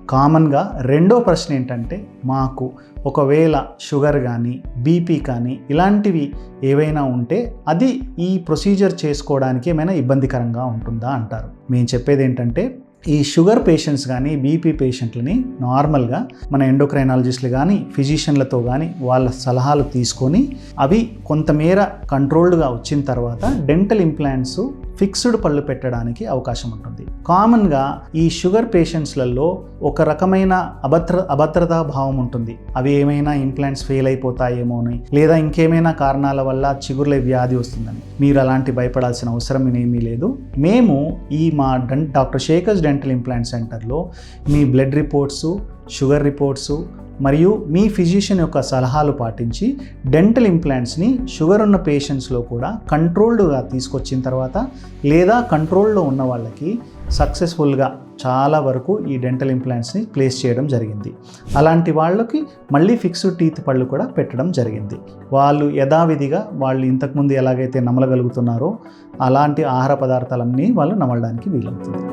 కామన్గా రెండో ప్రశ్న ఏంటంటే, మాకు ఒకవేళ షుగర్ కానీ బీపీ కానీ ఇలాంటివి ఏవైనా ఉంటే అది ఈ ప్రొసీజర్ చేసుకోవడానికి ఏమైనా ఇబ్బందికరంగా ఉంటుందా అంటారు. మేము చెప్పేది ఏంటంటే, ఈ షుగర్ పేషెంట్స్ కానీ బీపీ పేషెంట్లని నార్మల్గా మన ఎండోక్రైనాలజిస్టులు కానీ ఫిజిషియన్లతో కానీ వాళ్ళ సలహాలు తీసుకొని అవి కొంతమేర కంట్రోల్డ్గా వచ్చిన తర్వాత డెంటల్ ఇంప్లాంట్స్ ఫిక్స్డ్ పళ్ళు పెట్టడానికి అవకాశం ఉంటుంది. కామన్గా ఈ షుగర్ పేషెంట్స్లలో ఒక రకమైన అభద్రతా భావం ఉంటుంది. అవి ఏమైనా ఇంప్లాంట్స్ ఫెయిల్ అయిపోతాయేమోని, లేదా ఇంకేమైనా కారణాల వల్ల చిగుర్ల వ్యాధి వస్తుందని. మీరు అలాంటి భయపడాల్సిన అవసరం ఏమీ లేదు. మేము మా డాక్టర్ శేఖర్ డెంటల్ ఇంప్లాంట్ సెంటర్లో మీ బ్లడ్ రిపోర్ట్సు, షుగర్ రిపోర్ట్సు మరియు మీ ఫిజిషియన్ యొక్క సలహాలు పాటించి డెంటల్ ఇంప్లాంట్స్ని షుగర్ ఉన్న పేషెంట్స్లో కూడా కంట్రోల్డ్గా తీసుకొచ్చిన తర్వాత, లేదా కంట్రోల్లో ఉన్న వాళ్ళకి సక్సెస్ఫుల్గా చాలా వరకు ఈ డెంటల్ ఇంప్లాంట్స్ని ప్లేస్ చేయడం జరిగింది. అలాంటి వాళ్ళకి మళ్ళీ ఫిక్స్డ్ టీత్ పళ్ళు కూడా పెట్టడం జరిగింది. వాళ్ళు యథావిధిగా వాళ్ళు ఇంతకుముందు ఎలాగైతే నమలగలుగుతున్నారో అలాంటి ఆహార పదార్థాలన్నీ వాళ్ళు నమలడానికి వీలవుతుంది.